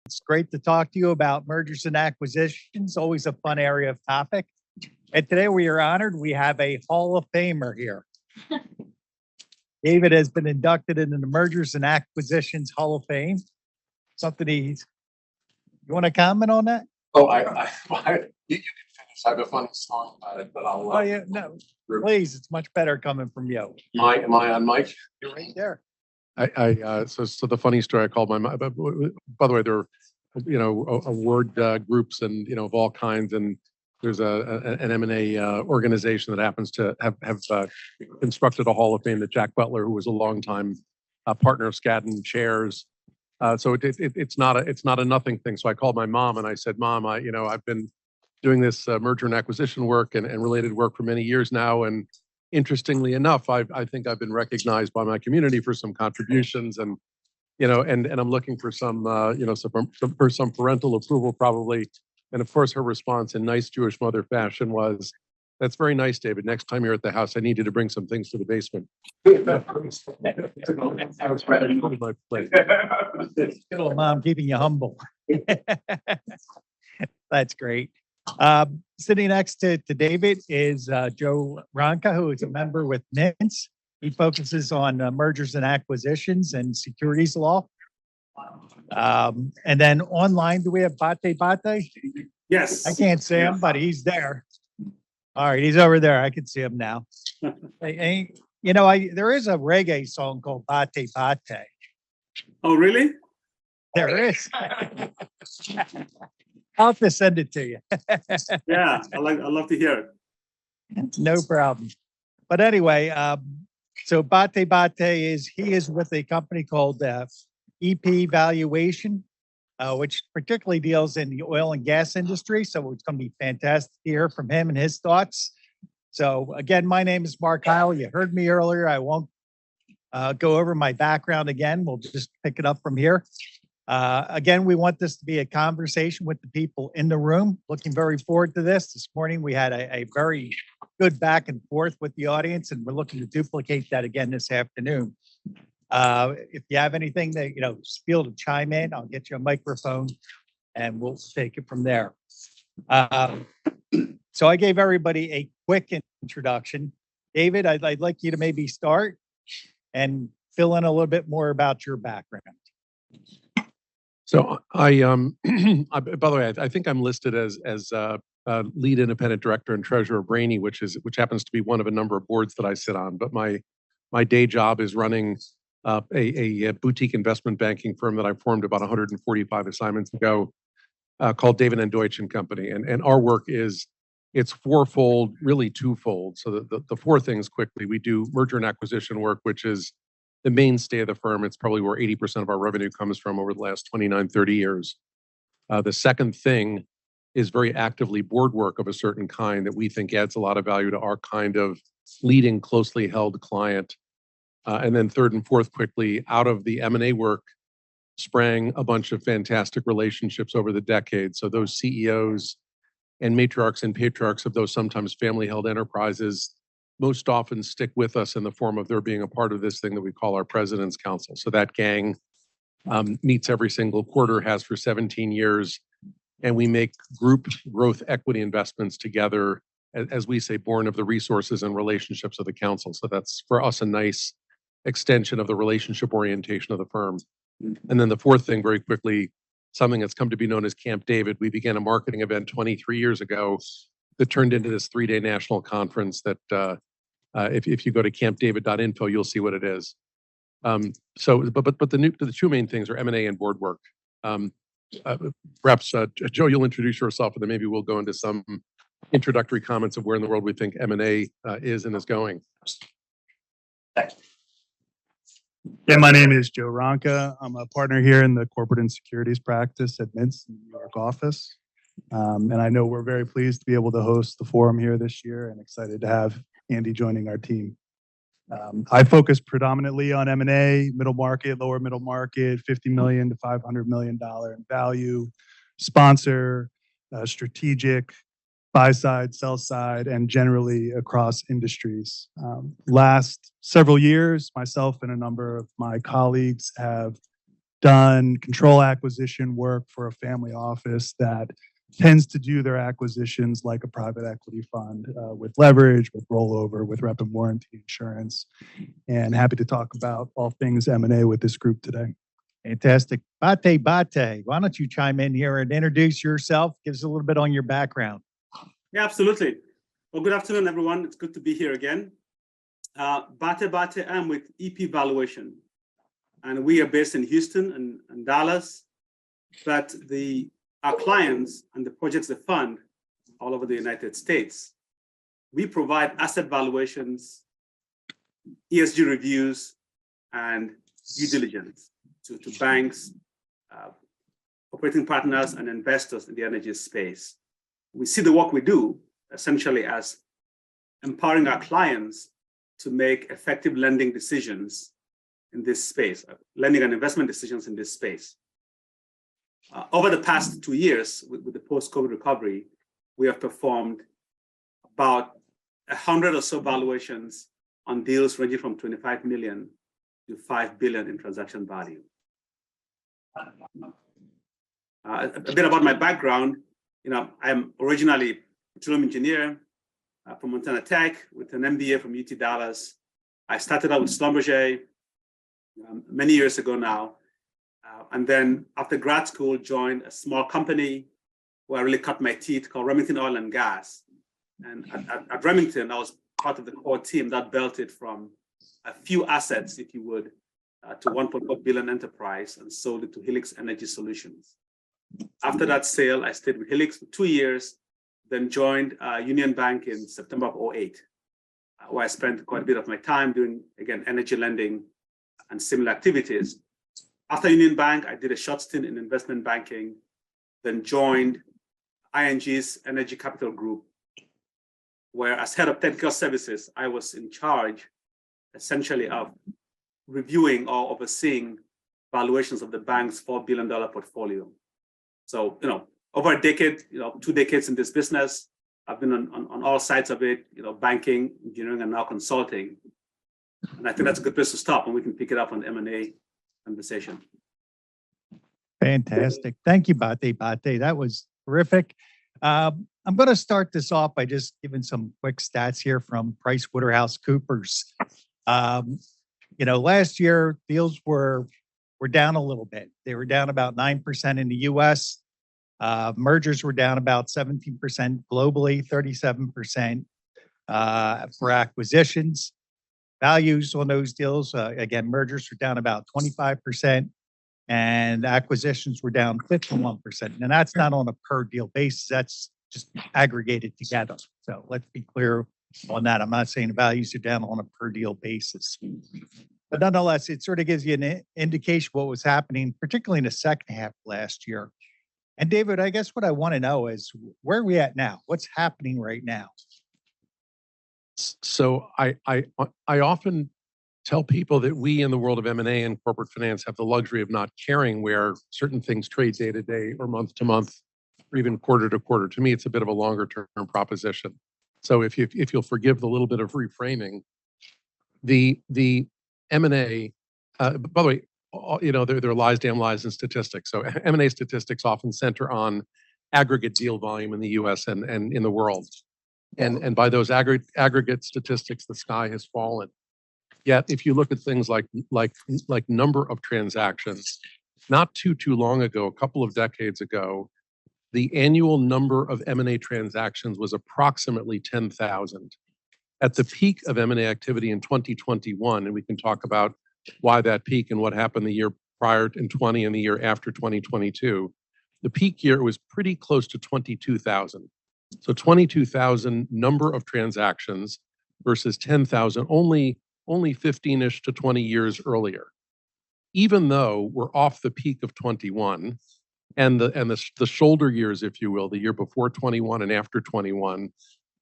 It's great to talk to you about mergers and acquisitions, always a fun area of topic. And today we are honored. We have a Hall of Famer here. David has been inducted into the Mergers and Acquisitions Hall of Fame. Something you want to comment on that? Oh, you can finish. I have a funny story about it, but I'll. Oh, yeah, no, please. It's much better coming from you. Am I on mic? You're right there. So the funny story, I called my mom. By the way, there are, award groups and, of all kinds. And there's an M&A organization that happens to have constructed a Hall of Fame that Jack Butler, who was a longtime partner of Skadden, chairs. So it's not a nothing thing. So I called my mom and I said, Mom, I've been doing this merger and acquisition work and related work for many years now. And interestingly enough, I think I've been recognized by my community for some contributions, and I'm looking for some some parental approval probably. And of course, her response in nice Jewish mother fashion was, "That's very nice, David. Next time you're at the house, I need you to bring some things to the basement." Good old mom keeping you humble. That's great. Sitting next to David is Joe Ronca, who is a member with Mintz. He focuses on mergers and acquisitions and securities law. And then online, do we have Bate? Yes. I can't see him, but he's there. All right, he's over there. I can see him now. There is a reggae song called Bate. Oh, really? There is. I'll have to send it to you. Yeah, I love to hear it. No problem. But anyway, so Bate is with a company called EP Valuation, which particularly deals in the oil and gas industry. So it's going to be fantastic to hear from him and his thoughts. So again, my name is Mark Heil. You heard me earlier. I won't go over my background again. We'll just pick it up from here. Again, we want this to be a conversation with the people in the room. Looking very forward to this. This morning, we had a very good back and forth with the audience, and we're looking to duplicate that again this afternoon. If you have anything that, feel to chime in, I'll get you a microphone and we'll take it from there. So I gave everybody a quick introduction. David, I'd like you to maybe start and fill in a little bit more about your background. So by the way, I think I'm listed as lead independent director and treasurer of BRANY, which happens to be one of a number of boards that I sit on. But my day job is running a boutique investment banking firm that I formed about 145 assignments ago, called David and Deutsch and Company. And our work it's fourfold, really twofold. So the four things quickly: we do merger and acquisition work, which is the mainstay of the firm. It's probably where 80% of our revenue comes from over the last 29, 30 years. The second thing is very actively board work of a certain kind that we think adds a lot of value to our kind of leading closely held client. And then third and fourth, quickly, out of the M&A work sprang a bunch of fantastic relationships over the decades. So those CEOs and matriarchs and patriarchs of those sometimes family held enterprises most often stick with us in the form of their being a part of this thing that we call our President's Council. So that gang meets every single quarter, has for 17 years, and we make group growth equity investments together, as we say, born of the resources and relationships of the council. So that's for us a nice extension of the relationship orientation of the firm. And then the fourth thing, very quickly, something that's come to be known as Camp David. We began a marketing event 23 years ago that turned into this 3-day national conference that if you go to campdavid.info, you'll see what it is. But the two main things are M&A and board work. Perhaps, Joe, you'll introduce yourself, and then maybe we'll go into some introductory comments of where in the world we think M&A is and is going. Yeah, my name is Joe Ronca. I'm a partner here in the corporate and securities practice at Mintz in the New York office. And I know we're very pleased to be able to host the forum here this year and excited to have Andy joining our team. I focus predominantly on M&A, middle market, lower middle market, $50 million to $500 million in value, sponsor, strategic, buy side, sell side, and generally across industries. Last several years, myself and a number of my colleagues have done control acquisition work for a family office that tends to do their acquisitions like a private equity fund, with leverage, with rollover, with rep and warranty insurance. And happy to talk about all things M&A with this group today. Fantastic. Bate, why don't you chime in here and introduce yourself? Give us a little bit on your background. Yeah, absolutely. Well, good afternoon, everyone. It's good to be here again. Bate, I'm with EP Valuation, and we are based in Houston and Dallas, but our clients and the projects they fund all over the United States. We provide asset valuations, ESG reviews, and due diligence to banks, operating partners, and investors in the energy space. We see the work we do essentially as empowering our clients to make effective lending decisions in this space, lending and investment decisions in this space. Over the past 2 years, with the post-COVID recovery, we have performed about 100 or so valuations on deals ranging from 25 million to 5 billion in transaction value. A bit about my background. I'm originally a petroleum engineer from Montana Tech with an MBA from UT Dallas. I started out with Schlumberger many years ago now. And then after grad school, joined a small company where I really cut my teeth called Remington Oil and Gas. And at Remington, I was part of the core team that built it from a few assets, if you would, to 1.4 billion enterprise and sold it to Helix Energy Solutions. After that sale, I stayed with Helix for 2 years, then joined Union Bank in September of 2008, where I spent quite a bit of my time doing, again, energy lending and similar activities. After Union Bank, I did a short stint in investment banking, then joined ING's Energy Capital Group, where as head of technical services, I was in charge essentially of reviewing or overseeing valuations of the bank's $4 billion portfolio. So, over a decade, 2 decades in this business, I've been on all sides of it, banking, engineering, and now consulting. And I think that's a good place to stop, and we can pick it up on the M&A conversation. Fantastic. Thank you, Bate. That was terrific. I'm going to start this off by just giving some quick stats here from PricewaterhouseCoopers. Last year, deals were down a little bit. They were down about 9% in the US. Mergers were down about 17% globally, 37% for acquisitions. Values on those deals, again, mergers were down about 25%, and acquisitions were down 51%. And that's not on a per deal basis, that's just aggregated together. So let's be clear on that. I'm not saying the values are down on a per deal basis. But nonetheless, it sort of gives you an indication of what was happening, particularly in the second half of last year. And David, I guess what I want to know is where are we at now? What's happening right now? So I often tell people that we in the world of M&A and corporate finance have the luxury of not caring where certain things trade day to day or month to month or even quarter to quarter. To me, it's a bit of a longer term proposition. So if you'll forgive the little bit of reframing, the M&A, by the way, there are lies, damn lies, and statistics. So M&A statistics often center on aggregate deal volume in the US and in the world. And by those aggregate statistics, the sky has fallen. Yet, if you look at things like number of transactions, not too long ago, a couple of decades ago, the annual number of M&A transactions was approximately 10,000. At the peak of M&A activity in 2021, and we can talk about why that peak and what happened the year prior in 20 and the year after 2022, the peak year was pretty close to 22,000. So 22,000 number of transactions versus 10,000 only 15-ish to 20 years earlier. Even though we're off the peak of 21 and the shoulder years, if you will, the year before 21 and after 21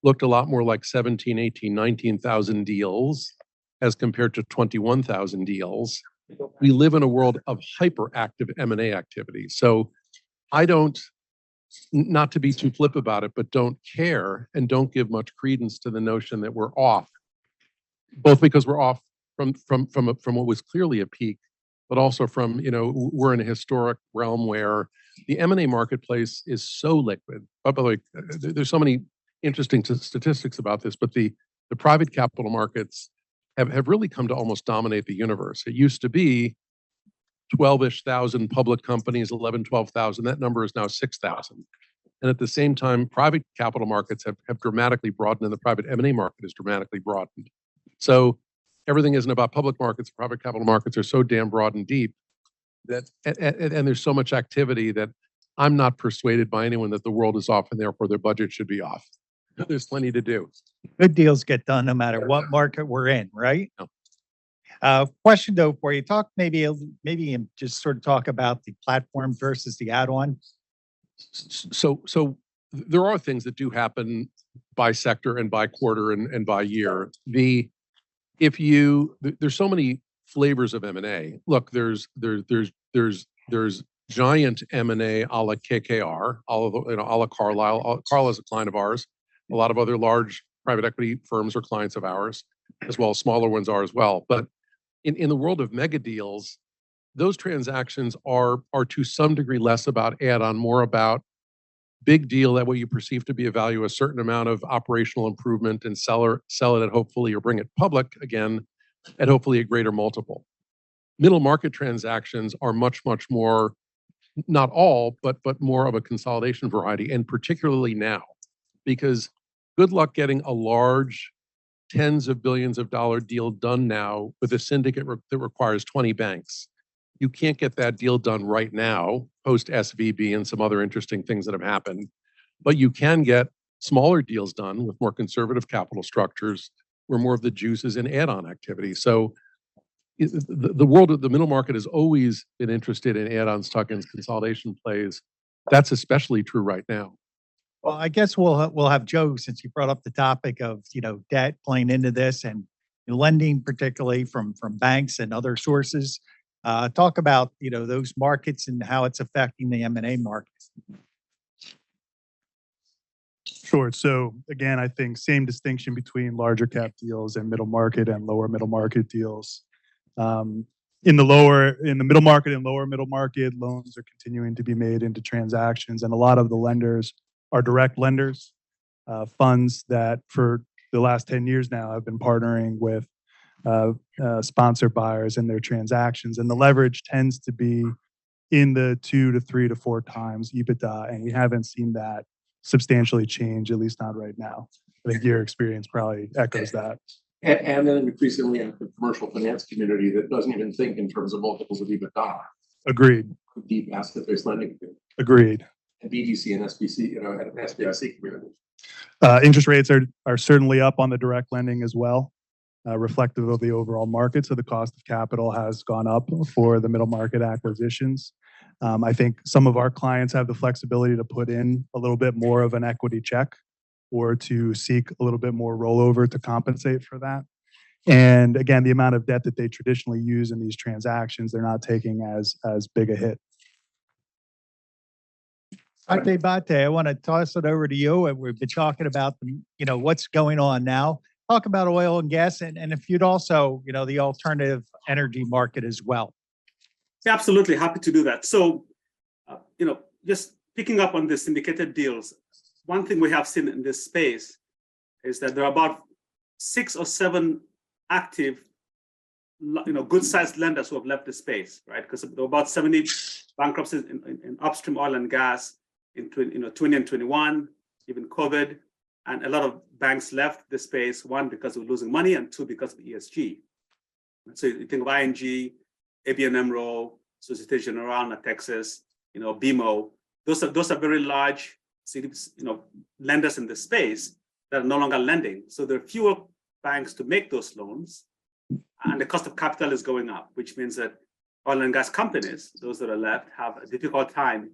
looked a lot more like 17, 18, 19,000 deals as compared to 21,000 deals. We live in a world of hyperactive M&A activity. So I don't, not to be too flip about it, but don't care and don't give much credence to the notion that we're off, both because we're off from what was clearly a peak, but also from, we're in a historic realm where the M&A marketplace is so liquid. By the way, there's so many interesting statistics about this, but the private capital markets have really come to almost dominate the universe. It used to be 12-ish thousand public companies, 11, 12,000. That number is now 6,000. And at the same time, private capital markets have dramatically broadened, and the private M&A market has dramatically broadened. So everything isn't about public markets. Private capital markets are so damn broad and deep that, and there's so much activity that I'm not persuaded by anyone that the world is off and therefore their budget should be off. There's plenty to do. Good deals get done no matter what market we're in, right? No. Question though for you, talk maybe just sort of talk about the platform versus the add-on. So there are things that do happen by sector and by quarter and by year. There's so many flavors of M&A. Look, there's giant M&A a la KKR, a la Carlyle. Carlyle is a client of ours. A lot of other large private equity firms are clients of ours, as well as smaller ones are as well. But in the world of mega deals, those transactions are to some degree less about add-on, more about big deal at what you perceive to be a value, a certain amount of operational improvement, and sell it at hopefully, or bring it public again at hopefully a greater multiple. Middle market transactions are much more, not all, but more of a consolidation variety, and particularly now, because good luck getting a large tens of billions of dollar deal done now with a syndicate that requires 20 banks. You can't get that deal done right now, post SVB and some other interesting things that have happened, but you can get smaller deals done with more conservative capital structures where more of the juice is in add-on activity. So the world of the middle market has always been interested in add-ons, tuck-ins, consolidation plays. That's especially true right now. Well, I guess we'll have Joe, since you brought up the topic of debt playing into this and lending, particularly from banks and other sources. Talk about those markets and how it's affecting the M&A market. Sure. So again, I think same distinction between larger cap deals and middle market and lower middle market deals. In the middle market and lower middle market, loans are continuing to be made into transactions, and a lot of the lenders are direct lenders, funds that for the last 10 years now have been partnering with sponsor buyers in their transactions, and the leverage tends to be in the 2 to 3 to 4 times EBITDA, and we haven't seen that substantially change, at least not right now. I think your experience probably echoes that. And then increasingly in the commercial finance community that doesn't even think in terms of multiples of EBITDA. Agreed. Deep asset-based lending. Agreed. And BDC and SBC, and SBIC community. Interest rates are certainly up on the direct lending as well, reflective of the overall market. So the cost of capital has gone up for the middle market acquisitions. I think some of our clients have the flexibility to put in a little bit more of an equity check or to seek a little bit more rollover to compensate for that. And again, the amount of debt that they traditionally use in these transactions, they're not taking as big a hit. Bate, I want to toss it over to you. And we've been talking about what's going on now. Talk about oil and gas, and if you'd also, the alternative energy market as well. Yeah, absolutely. Happy to do that. So, just picking up on the syndicated deals, one thing we have seen in this space is that there are about 6 or 7 active, good-sized lenders who have left the space, right? Because there were about 70 bankruptcies in upstream oil and gas in 20 and 21, even COVID, and a lot of banks left the space, 1, because of losing money, and 2, because of ESG. So you think of ING, ABN AMRO, Societe Generale, Natexis, BMO. Those are very large, lenders in the space that are no longer lending. So there are fewer banks to make those loans, and the cost of capital is going up, which means that oil and gas companies, those that are left, have a difficult time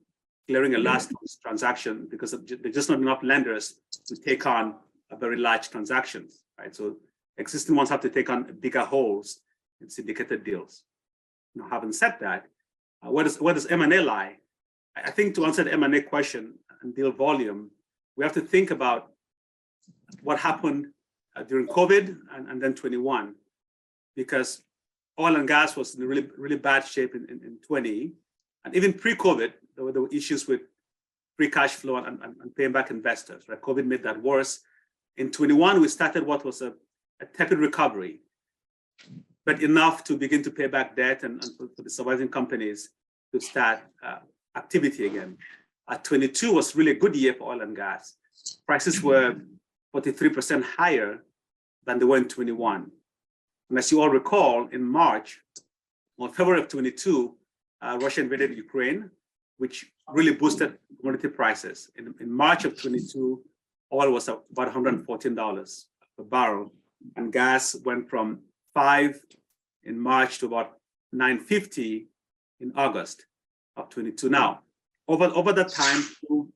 clearing a last transaction because there's just not enough lenders to take on a very large transactions, right? So existing ones have to take on bigger holes in syndicated deals. Now, having said that, where does M&A lie? I think to answer the M&A question and deal volume, we have to think about what happened during COVID and then 21, because oil and gas was in really, really bad shape in 20. And even pre-COVID, there were issues with free cash flow and paying back investors, right? COVID made that worse. In 21, we started what was a tepid recovery, but enough to begin to pay back debt and for the surviving companies to start activity again. 22 was really a good year for oil and gas. Prices were 43% higher than they were in 21. And as you all recall, in March or February of 22, Russia invaded Ukraine, which really boosted commodity prices. In March of 22, oil was about $114 per barrel, and gas went from $5 in March to about $9.50 in August of 22. Now, over that time, through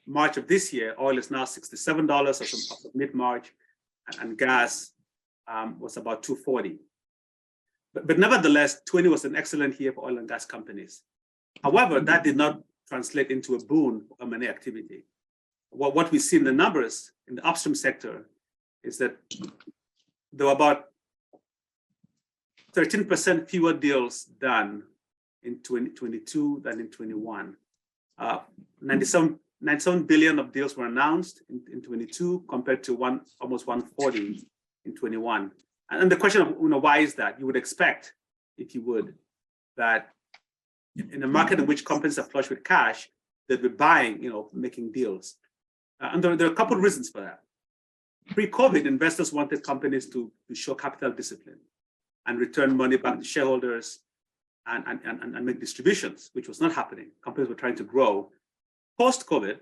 March of this year, oil is now $67 as of mid-March, and gas was about $2.40. But nevertheless, 20 was an excellent year for oil and gas companies. However, that did not translate into a boon for M&A activity. What we see in the numbers in the upstream sector is that there were about 13% fewer deals done in 2022 than in 21. 97 billion of deals were announced in 22 compared to almost 140 in 21. And the question of why is that? You would expect, if you would, that in a market in which companies are flush with cash, they'd be buying, making deals. And there are a couple of reasons for that. Pre-COVID, investors wanted companies to show capital discipline and return money back to shareholders and make distributions, which was not happening. Companies were trying to grow. Post-COVID,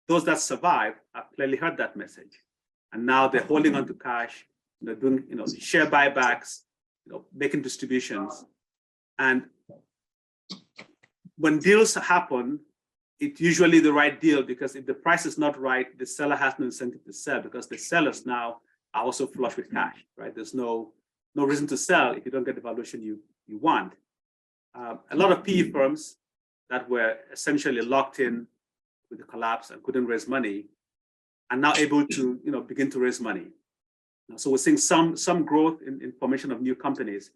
those that survived have clearly heard that message. And now they're holding on to cash, doing share buybacks, making distributions. And when deals happen, it's usually the right deal, because if the price is not right, the seller has no incentive to sell, because the sellers now are also flush with cash, right? There's no reason to sell if you don't get the valuation you want. A lot of PE firms that were essentially locked in with the collapse and couldn't raise money are now able to begin to raise money. So we're seeing some growth in formation of new companies.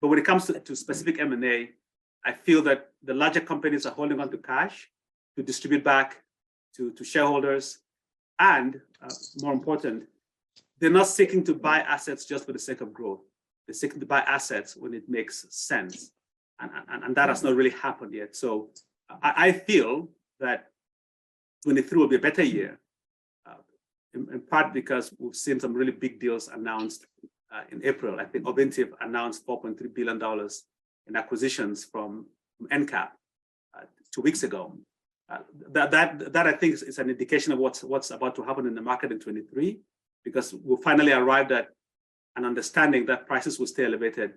But when it comes to specific M&A, I feel that the larger companies are holding on to cash to distribute back to shareholders. And more important, they're not seeking to buy assets just for the sake of growth. They're seeking to buy assets when it makes sense. And that has not really happened yet. So I feel that 23 will be a better year, in part because we've seen some really big deals announced in April. I think Ovintiv announced $4.3 billion in acquisitions from NCAP 2 weeks ago. That I think is an indication of what's about to happen in the market in 23, because we finally arrived at an understanding that prices will stay elevated,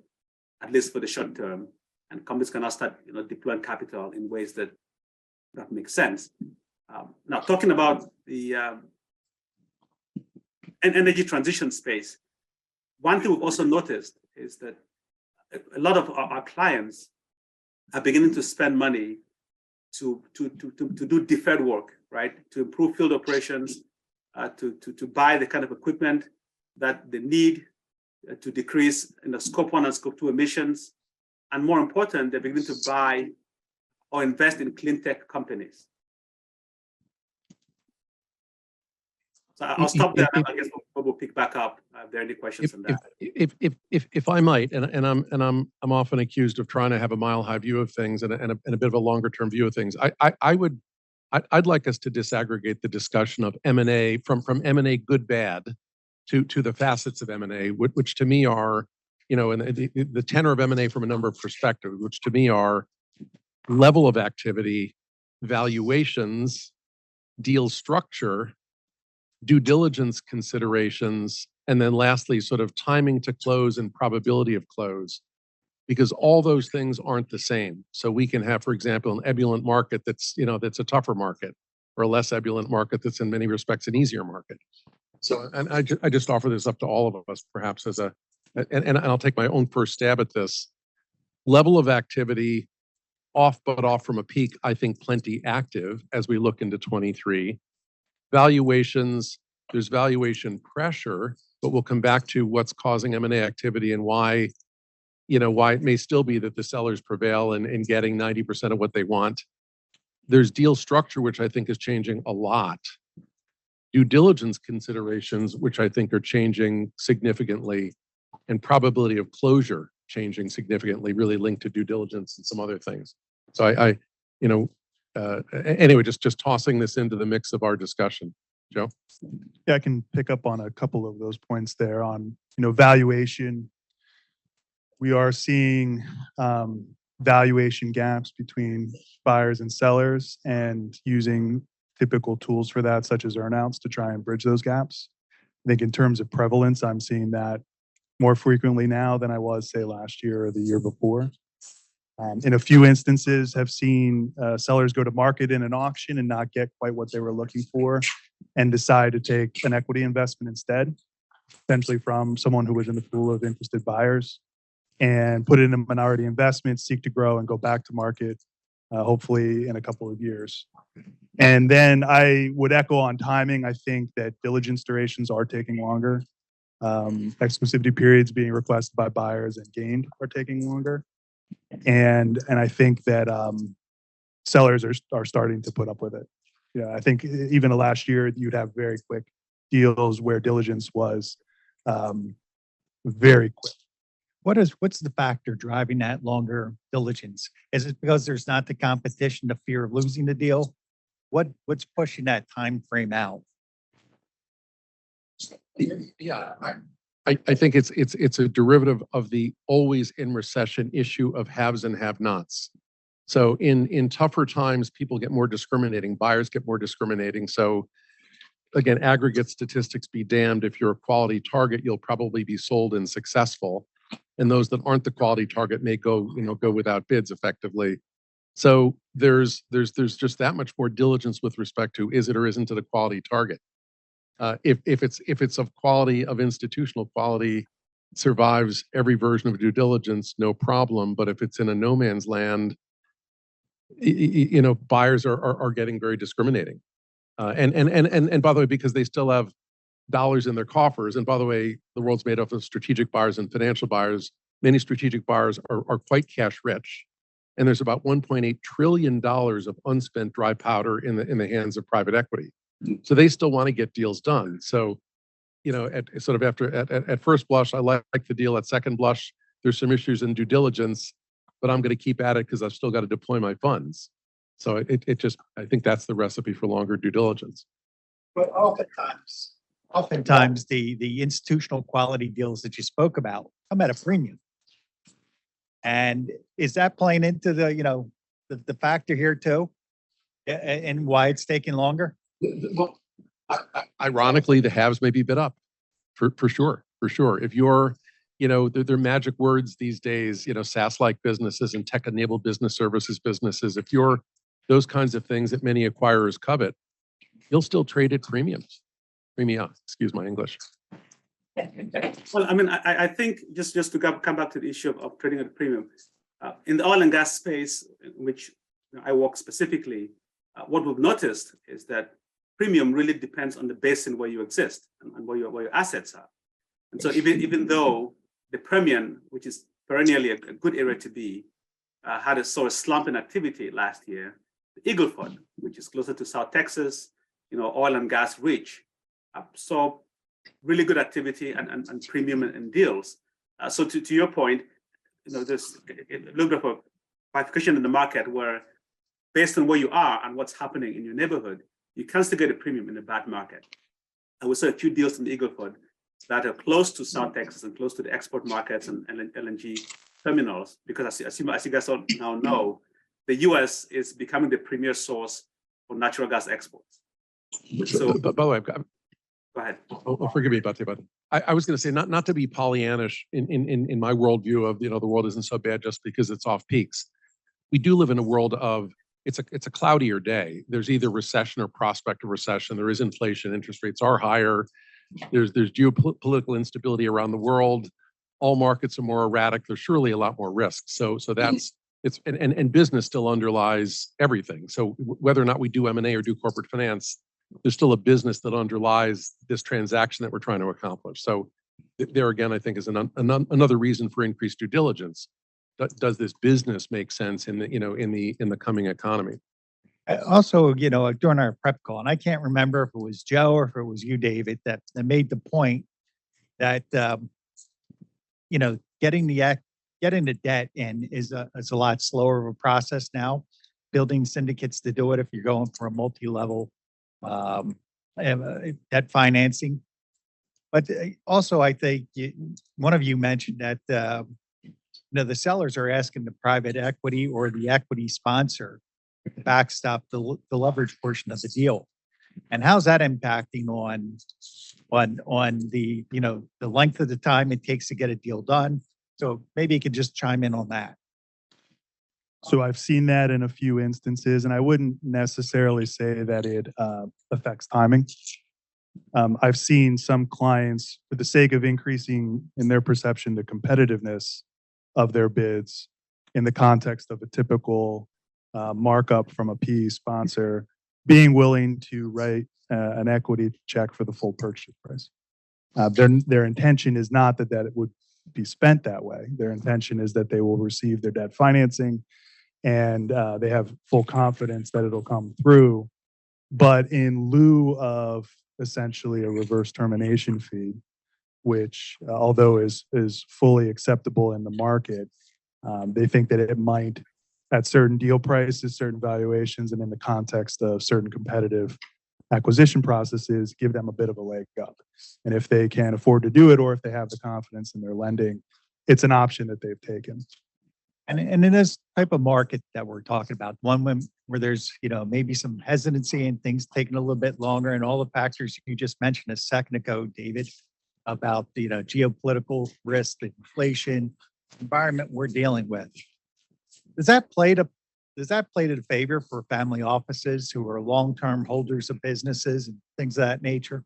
at least for the short term, and companies can now start deploying capital in ways that make sense. Now, talking about the energy transition space, one thing we've also noticed is that a lot of our clients are beginning to spend money to do deferred work, right? To improve field operations, to buy the kind of equipment that they need to decrease scope 1 and scope 2 emissions. And more important, they're beginning to buy or invest in clean tech companies. So I'll stop there. I guess we'll pick back up if there are any questions on that. If I might, and I'm often accused of trying to have a mile high view of things and a bit of a longer term view of things. I'd like us to disaggregate the discussion of M&A from M&A good bad to the facets of M&A, which to me are and the tenor of M&A from a number of perspectives, which to me are level of activity, valuations, deal structure, due diligence considerations, and then lastly, sort of timing to close and probability of close, because all those things aren't the same. So we can have, for example, an ebullient market that's a tougher market, or a less ebullient market that's in many respects an easier market. So, and I just offer this up to all of us, perhaps as and I'll take my own first stab at this. Level of activity, off from a peak, I think plenty active as we look into 23. Valuations, there's valuation pressure, but we'll come back to what's causing M&A activity and why why it may still be that the sellers prevail in getting 90% of what they want. There's deal structure, which I think is changing a lot. Due diligence considerations, which I think are changing significantly, and probability of closure changing significantly, really linked to due diligence and some other things. So anyway, just tossing this into the mix of our discussion. Joe? Yeah, I can pick up on a couple of those points there on, valuation. We are seeing valuation gaps between buyers and sellers and using typical tools for that, such as earnouts, to try and bridge those gaps. I think in terms of prevalence, I'm seeing that more frequently now than I was, say, last year or the year before. In a few instances, have seen sellers go to market in an auction and not get quite what they were looking for and decide to take an equity investment instead, potentially from someone who was in the pool of interested buyers, and put it in a minority investment, seek to grow and go back to market, hopefully in a couple of years. And then I would echo on timing. I think that diligence durations are taking longer. Exclusivity periods being requested by buyers and gained are taking longer. And I think that sellers are starting to put up with it. Yeah, I think even last year you'd have very quick deals where diligence was very quick. What's the factor driving that longer diligence? Is it because there's not the competition, the fear of losing the deal? What's pushing that time frame out? Yeah, I think it's a derivative of the always in recession issue of haves and have-nots. So in tougher times, people get more discriminating, buyers get more discriminating. So again, aggregate statistics be damned. If you're a quality target, you'll probably be sold and successful. And those that aren't the quality target may go without bids effectively. So there's just that much more diligence with respect to is it or isn't it a quality target. If it's of quality, of institutional quality, survives every version of due diligence, no problem. But if it's in a no man's land, buyers are getting very discriminating. And by the way, because they still have dollars in their coffers. And by the way, the world's made up of strategic buyers and financial buyers. Many strategic buyers are quite cash rich. And there's about $1.8 trillion of unspent dry powder in the hands of private equity. So they still want to get deals done. So, at first blush, I like the deal. At second blush, there's some issues in due diligence, but I'm going to keep at it because I've still got to deploy my funds. So I think that's the recipe for longer due diligence. But oftentimes the institutional quality deals that you spoke about come at a premium. And is that playing into the factor here too, and why it's taking longer? Well, ironically, the haves may be bid up for sure. If you're, they're magic words these days, SaaS-like businesses and tech-enabled business services businesses. If you're those kinds of things that many acquirers covet, you'll still trade at premiums. Premium, excuse my English. Well, I mean, I think just to come back to the issue of trading at a premium, in the oil and gas space, in which I work specifically, what we've noticed is that premium really depends on the basin where you exist and where your assets are. And so even though the Permian, which is perennially a good area to be, had a sort of slump in activity last year, the IvyFON, which is closer to South Texas, oil and gas rich, saw really good activity and premium and deals. So to your point, there's a little bit of a bifurcation in the market where, based on where you are and what's happening in your neighborhood, you can still get a premium in a bad market. And we saw a few deals in the IvyFON that are close to South Texas and close to the export markets and LNG terminals, because as you guys all now know, the US is becoming the premier source for natural gas exports. So, by the way, go ahead. Oh, forgive me, Bate, but I was going to say, not to be Pollyannish in my worldview of, the world isn't so bad just because it's off peaks. We do live in a world of, it's a cloudier day. There's either recession or prospect of recession. There is inflation. Interest rates are higher. There's geopolitical instability around the world. All markets are more erratic. There's surely a lot more risk. So that's and business still underlies everything. So whether or not we do M&A or do corporate finance, there's still a business that underlies this transaction that we're trying to accomplish. So there again, I think is another reason for increased due diligence. Does this business make sense in the, in the coming economy? Also, during our prep call, and I can't remember if it was Joe or if it was you, David, that made the point that, getting the debt in is a lot slower of a process now. Building syndicates to do it if you're going for a multi-level debt financing. But also, I think one of you mentioned that the sellers are asking the private equity or the equity sponsor to backstop the leverage portion of the deal. And how's that impacting on the the length of the time it takes to get a deal done? So maybe you could just chime in on that. So I've seen that in a few instances, and I wouldn't necessarily say that it affects timing. I've seen some clients, for the sake of increasing in their perception the competitiveness of their bids in the context of a typical markup from a PE sponsor, being willing to write an equity check for the full purchase price. Their intention is not that it would be spent that way. Their intention is that they will receive their debt financing and they have full confidence that it'll come through. But in lieu of essentially a reverse termination fee, which although is fully acceptable in the market, they think that it might, at certain deal prices, certain valuations, and in the context of certain competitive acquisition processes, give them a bit of a leg up. And if they can afford to do it, or if they have the confidence in their lending, it's an option that they've taken. And in this type of market that we're talking about, one where there's maybe some hesitancy and things taking a little bit longer, and all the factors you just mentioned a second ago, David, about the geopolitical risk, the inflation environment we're dealing with. Does that play to the favor for family offices who are long-term holders of businesses and things of that nature?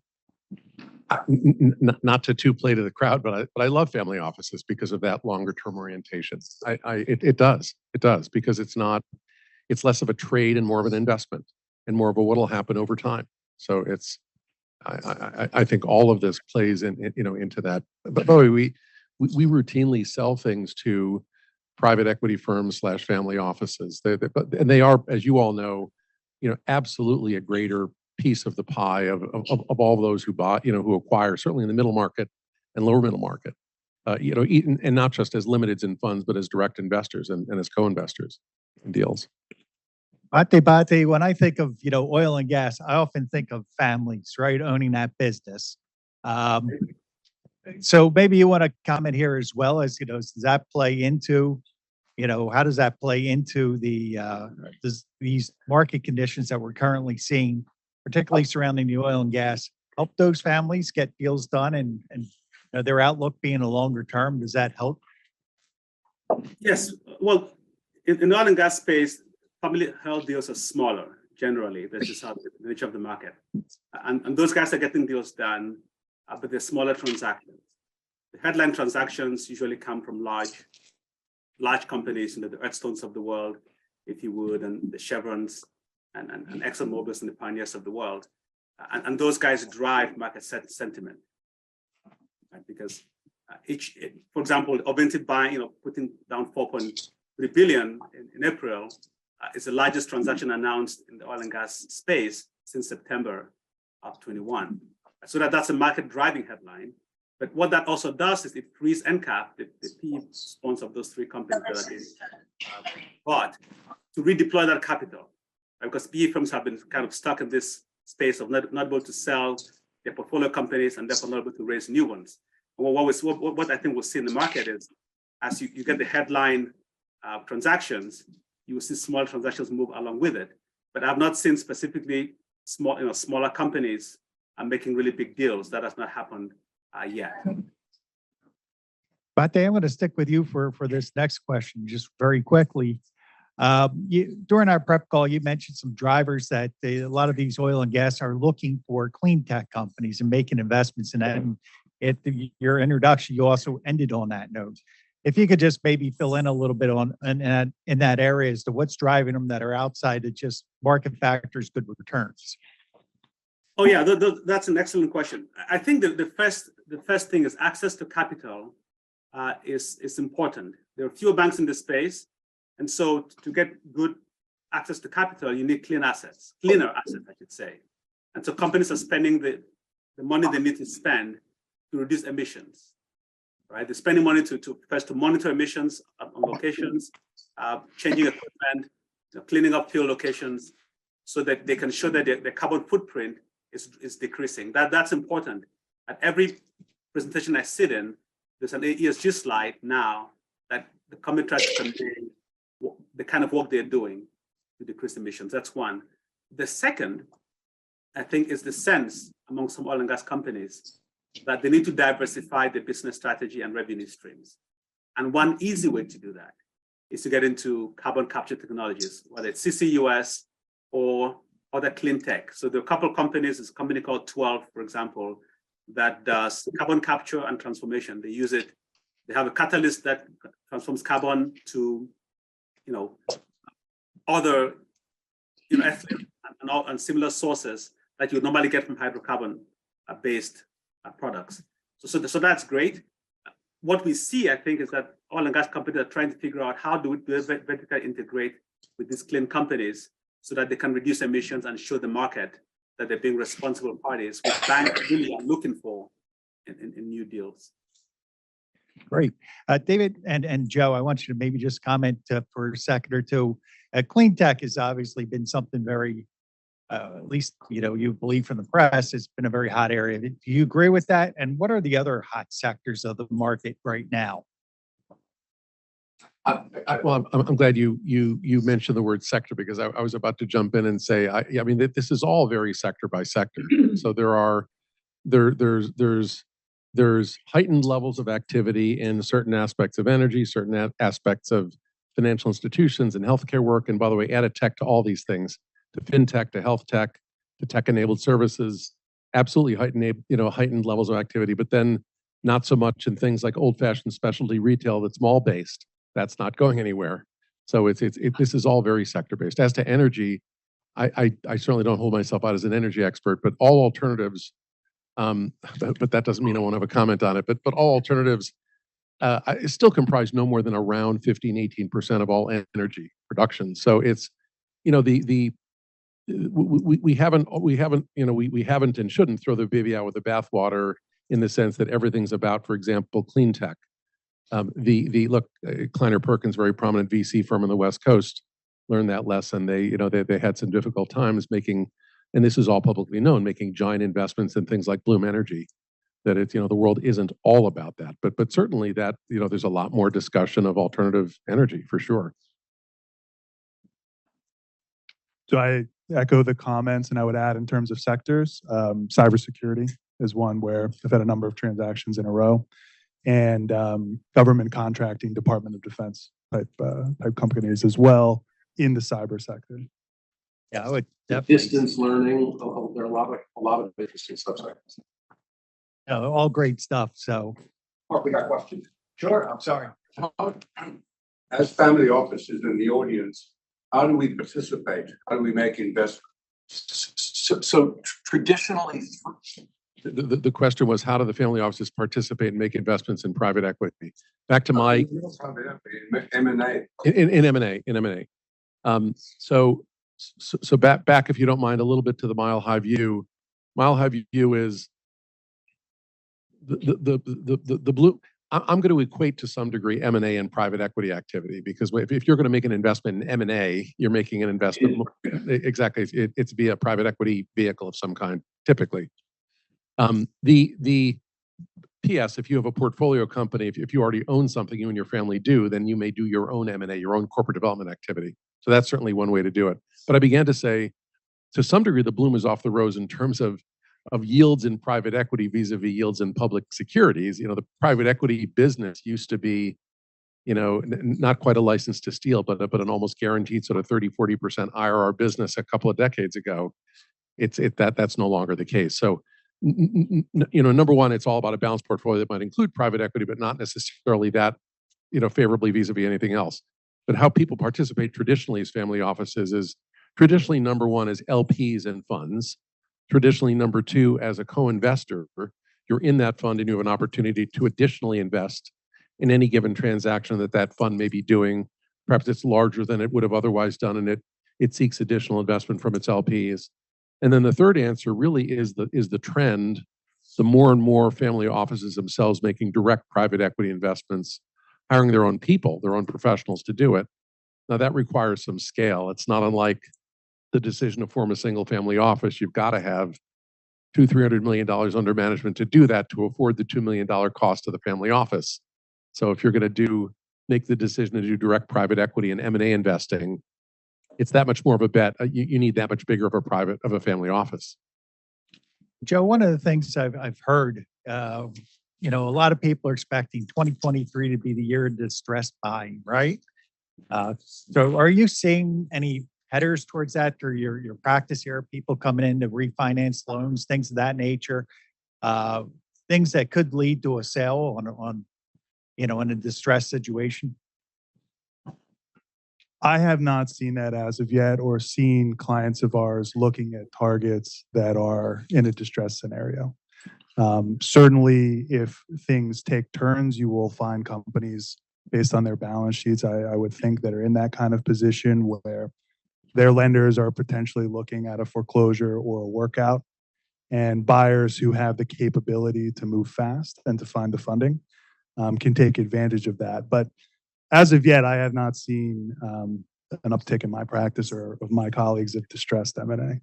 Not to play to the crowd, but I love family offices because of that longer term orientation. It does because it's less of a trade and more of an investment and more of a what'll happen over time. So I think all of this plays into that. But by the way, we routinely sell things to private equity firms / family offices. They are, as you all know, absolutely a greater piece of the pie of all those who buy, who acquire, certainly in the middle market and lower middle market, and not just as limiteds in funds, but as direct investors and as co-investors in deals. Bate, when I think of, oil and gas, I often think of families, right, owning that business. So maybe you want to comment here as well as, does that play into, how does that play into these market conditions that we're currently seeing, particularly surrounding the oil and gas, help those families get deals done and their outlook being a longer term? Does that help? Yes. Well, in the oil and gas space, family held deals are smaller generally. That's just how the nature of the market. And those guys are getting deals done, but they're smaller transactions. The headline transactions usually come from large companies, the Earthstones of the world, if you would, and the Chevrons and ExxonMobils and the Pioneers of the world. And those guys drive market sentiment. Right? Because for example, Ovintiv buying, putting down 4.3 billion in April is the largest transaction announced in the oil and gas space since September of 21. So that's a market driving headline. But what that also does is it frees NCAP, the PE sponsor of those three companies that are being bought, to redeploy that capital. Because PE firms have been kind of stuck in this space of not able to sell their portfolio companies and therefore not able to raise new ones. And what I think we'll see in the market is, as you get the headline transactions, you will see small transactions move along with it. But I've not seen specifically smaller companies are making really big deals. That has not happened yet. Bate, I'm going to stick with you for this next question, just very quickly. During our prep call, you mentioned some drivers that a lot of these oil and gas are looking for clean tech companies and making investments in that. And at your introduction, you also ended on that note. If you could just maybe fill in a little bit in that area as to what's driving them that are outside of just market factors, good returns. Oh yeah, that's an excellent question. I think the the first thing is access to capital is important. There are fewer banks in this space, and so to get good access to capital, you need cleaner assets, I should say. And so companies are spending the money they need to spend to reduce emissions, right? They're spending money to first to monitor emissions on locations, changing equipment, cleaning up field locations, so that they can show that their carbon footprint is decreasing. That's important. At every presentation I sit in, there's an ESG slide now that the company tries to convey the kind of work they're doing to decrease emissions. That's one. The second, I think, is the sense among some oil and gas companies that they need to diversify their business strategy and revenue streams. And one easy way to do that is to get into carbon capture technologies, whether it's CCUS or other clean tech. So there are a couple of companies, there's a company called 12, for example, that does carbon capture and transformation. They use it, they have a catalyst that transforms carbon to, other, ethylene and similar sources that you would normally get from hydrocarbon-based products. So that's great. What we see, I think, is that oil and gas companies are trying to figure out how do we vertically integrate with these clean companies so that they can reduce emissions and show the market that they're being responsible parties, which banks really are looking for in new deals. Great. David and Joe, I want you to maybe just comment for a second or two. Clean tech has obviously been something very, at least, you believe from the press, it's been a very hot area. Do you agree with that? And what are the other hot sectors of the market right now? Well, I'm glad you mentioned the word sector, because I was about to jump in and say, I mean, this is all very sector by sector. So there's heightened levels of activity in certain aspects of energy, certain aspects of financial institutions and healthcare work. And by the way, added tech to all these things, to fintech, to health tech, to tech-enabled services, absolutely heightened levels of activity. But then not so much in things like old-fashioned specialty retail that's mall-based. That's not going anywhere. So this is all very sector-based. As to energy, I certainly don't hold myself out as an energy expert, but all alternatives, but that doesn't mean I won't have a comment on it, but all alternatives still comprise no more than around 15-18% of all energy production. So it's, we haven't and shouldn't throw the baby out with the bathwater in the sense that everything's about, for example, clean tech. Look, Kleiner Perkins, very prominent VC firm on the West Coast, learned that lesson. They had some difficult times making, and this is all publicly known, making giant investments in things like Bloom Energy. That it's, the world isn't all about that, but certainly that, there's a lot more discussion of alternative energy for sure. So I echo the comments, and I would add in terms of sectors, cybersecurity is one where I've had a number of transactions in a row, and government contracting, Department of Defense type companies as well in the cyber sector. Yeah, I would definitely. Distance learning, there are a lot of interesting subsectors. All great stuff. So, Mark, we got questions. sure. I'm sorry. As family offices in the audience, how do we participate? How do we make investments? So traditionally, The question was, how do the family offices participate and make investments in private equity? Back to my M&A. in M&A. So back, if you don't mind, a little bit to the mile high view. Mile high view is the blue. I'm going to equate to some degree M&A and private equity activity, because if you're going to make an investment in M&A, you're making an investment. Exactly, it's via a private equity vehicle of some kind, typically. The PS, if you have a portfolio company, if you already own something, you and your family do, then you may do your own M&A, your own corporate development activity. So that's certainly one way to do it. But I began to say, to some degree, the bloom is off the rose in terms of yields in private equity vis-a-vis yields in public securities. The private equity business used to be, not quite a license to steal, but an almost guaranteed sort of 30-40% IRR business a couple of decades ago. That's no longer the case. So, number one, it's all about a balanced portfolio that might include private equity, but not necessarily that, favorably vis-a-vis anything else. But how people participate traditionally as family offices is traditionally number one is LPs and funds. Traditionally, number two, as a co-investor, you're in that fund and you have an opportunity to additionally invest in any given transaction that that fund may be doing. Perhaps it's larger than it would have otherwise done, and it seeks additional investment from its LPs. And then the third answer really is the trend. The more and more family offices themselves making direct private equity investments, hiring their own people, their own professionals to do it. Now that requires some scale. It's not unlike the decision to form a single family office. You've got to have $200-300 million under management to do that, to afford the $2 million cost of the family office. So if you're going to make the decision to do direct private equity and M&A investing, it's that much more of a bet. You need that much bigger of a family office. Joe, one of the things I've heard, a lot of people are expecting 2023 to be the year of distressed buying, right? So are you seeing any headers towards that through your practice here? People coming in to refinance loans, things of that nature, things that could lead to a sale in a distressed situation? I have not seen that as of yet, or seen clients of ours looking at targets that are in a distressed scenario. Certainly, if things take turns, you will find companies based on their balance sheets, I would think, that are in that kind of position where their lenders are potentially looking at a foreclosure or a workout, and buyers who have the capability to move fast and to find the funding can take advantage of that. But as of yet, I have not seen an uptick in my practice or of my colleagues of distressed M&A.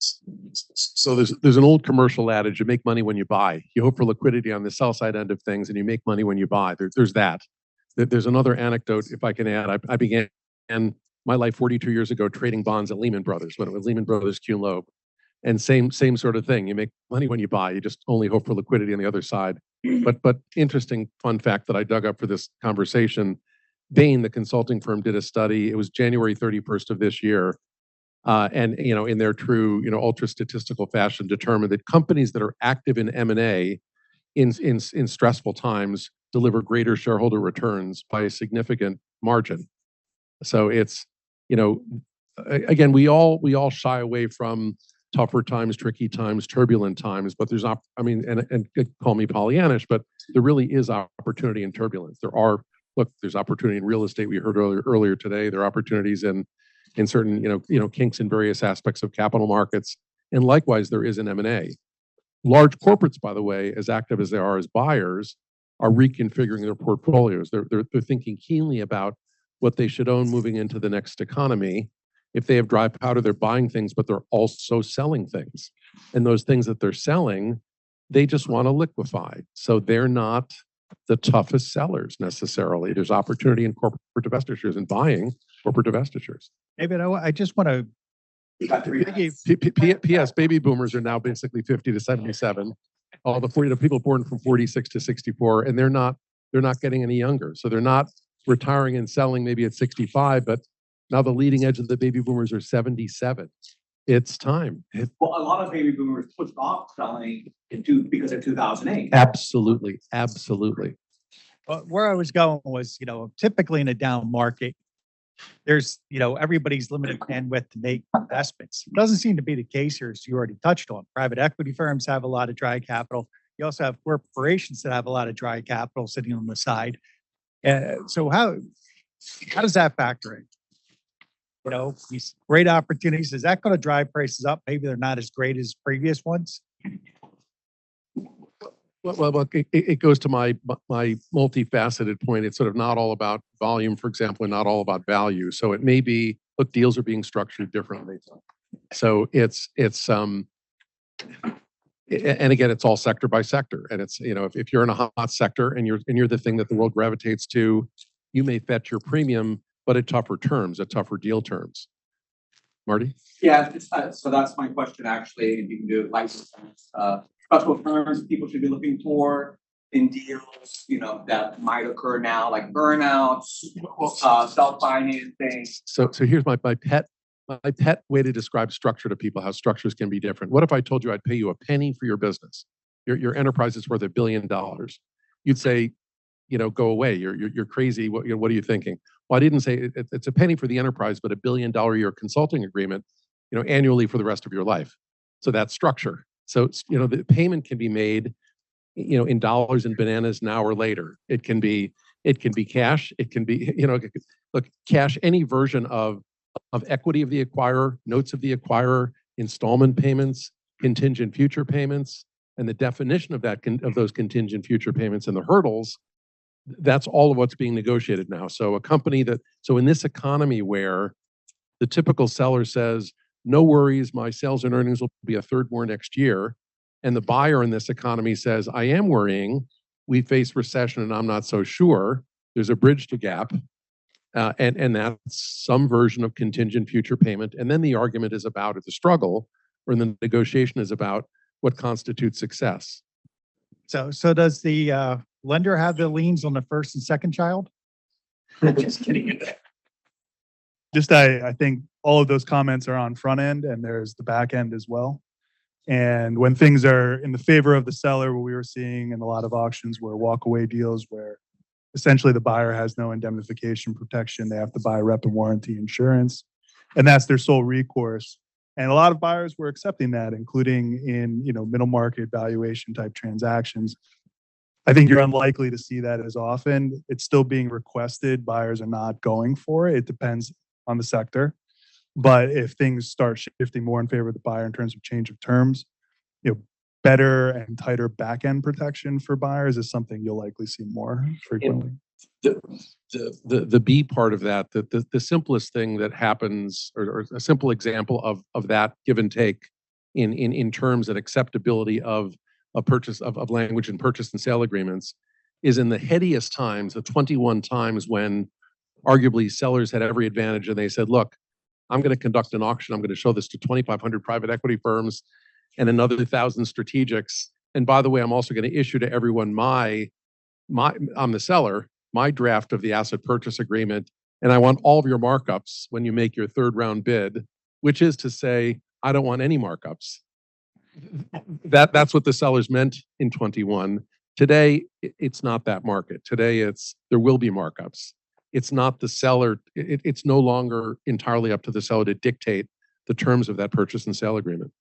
So there's an old commercial adage: you make money when you buy. You hope for liquidity on the sell side end of things, and you make money when you buy. There's that. There's another anecdote, if I can add. I began my life 42 years ago trading bonds at Lehman Brothers, when it was Lehman Brothers Q Loeb. And same sort of thing. You make money when you buy. You just only hope for liquidity on the other side. But interesting fun fact that I dug up for this conversation: Bain, the consulting firm, did a study. It was January 31st of this year, and in their true ultra statistical fashion, determined that companies that are active in M&A in stressful times deliver greater shareholder returns by a significant margin. So it's again, we all shy away from tougher times, tricky times, turbulent times, but there's and call me Pollyannish, but there really is opportunity in turbulence. There's opportunity in real estate. We heard earlier today. There are opportunities in certain kinks in various aspects of capital markets, and likewise there is in M&A. Large corporates, by the way, as active as they are as buyers, are reconfiguring their portfolios. They're thinking keenly about what they should own moving into the next economy. If they have dry powder, they're buying things, but they're also selling things. And those things that they're selling, they just want to liquefy. So they're not the toughest sellers necessarily. There's opportunity in corporate divestitures and buying corporate divestitures. David, I just want to. P.S. Baby boomers are now basically 50 to 77. All the people born from 46 to 64, and they're not getting any younger. So they're not retiring and selling maybe at 65, but now the leading edge of the baby boomers are 77. It's time. Well, a lot of baby boomers pushed off selling because of 2008. Absolutely. Where I was going was, typically in a down market, there's, everybody's limited bandwidth to make investments. It doesn't seem to be the case here, as you already touched on. Private equity firms have a lot of dry capital. You also have corporations that have a lot of dry capital sitting on the side. So how does that factor in? These great opportunities, is that going to drive prices up? Maybe they're not as great as previous ones. Well, it goes to my multifaceted point. It's sort of not all about volume, for example, and not all about value. So it may be, look, deals are being structured differently. So it's and again, it's all sector by sector. And it's, if you're in a hot sector and you're the thing that the world gravitates to, you may fetch your premium, but at tougher terms, at tougher deal terms. Marty? Yeah, so that's my question, actually. If you can do it like special terms people should be looking for in deals, that might occur now, like earnouts, self-financing. So here's my pet way to describe structure to people, how structures can be different. What if I told you I'd pay you a penny for your business? Your enterprise is worth $1 billion. You'd say, go away. You're crazy. What are you thinking? Well, I didn't say it's a penny for the enterprise, but $1 billion a year consulting agreement, annually for the rest of your life. So that's structure. So the payment can be made in dollars and bananas now or later. It can be cash. It can be, look, cash, any version of equity of the acquirer, notes of the acquirer, installment payments, contingent future payments, and the definition of of those contingent future payments and the hurdles. That's all of what's being negotiated now. So so in this economy where the typical seller says, no worries, my sales and earnings will be a third more next year. And the buyer in this economy says, I am worrying, we face recession and I'm not so sure. There's a bridge to gap. And that's some version of contingent future payment. And then the argument is about, or the struggle, or the negotiation is about what constitutes success. So does the lender have the liens on the first and second child? Just kidding. I think all of those comments are on front end and there's the back end as well. And when things are in the favor of the seller, what we were seeing in a lot of auctions were walkaway deals where essentially the buyer has no indemnification protection. They have to buy rep and warranty insurance, and that's their sole recourse. And a lot of buyers were accepting that, including in middle market valuation type transactions. I think you're unlikely to see that as often. It's still being requested. Buyers are not going for it. It depends on the sector. But if things start shifting more in favor of the buyer in terms of change of terms, better and tighter back end protection for buyers is something you'll likely see more frequently. The B part of that, the simplest thing that happens, or a simple example of that give and take in terms and acceptability of a purchase of language and purchase and sale agreements, is in the headiest times, the 21 times when arguably sellers had every advantage and they said, look, I'm going to conduct an auction. I'm going to show this to 2,500 private equity firms and another 1,000 strategics. And by the way, I'm also going to issue to everyone I'm the seller, my draft of the asset purchase agreement. And I want all of your markups when you make your third round bid, which is to say, I don't want any markups. That's what the sellers meant in 21. Today, it's not that market. Today, there will be markups. It's not the seller. It's no longer entirely up to the seller to dictate the terms of that purchase and sale agreement.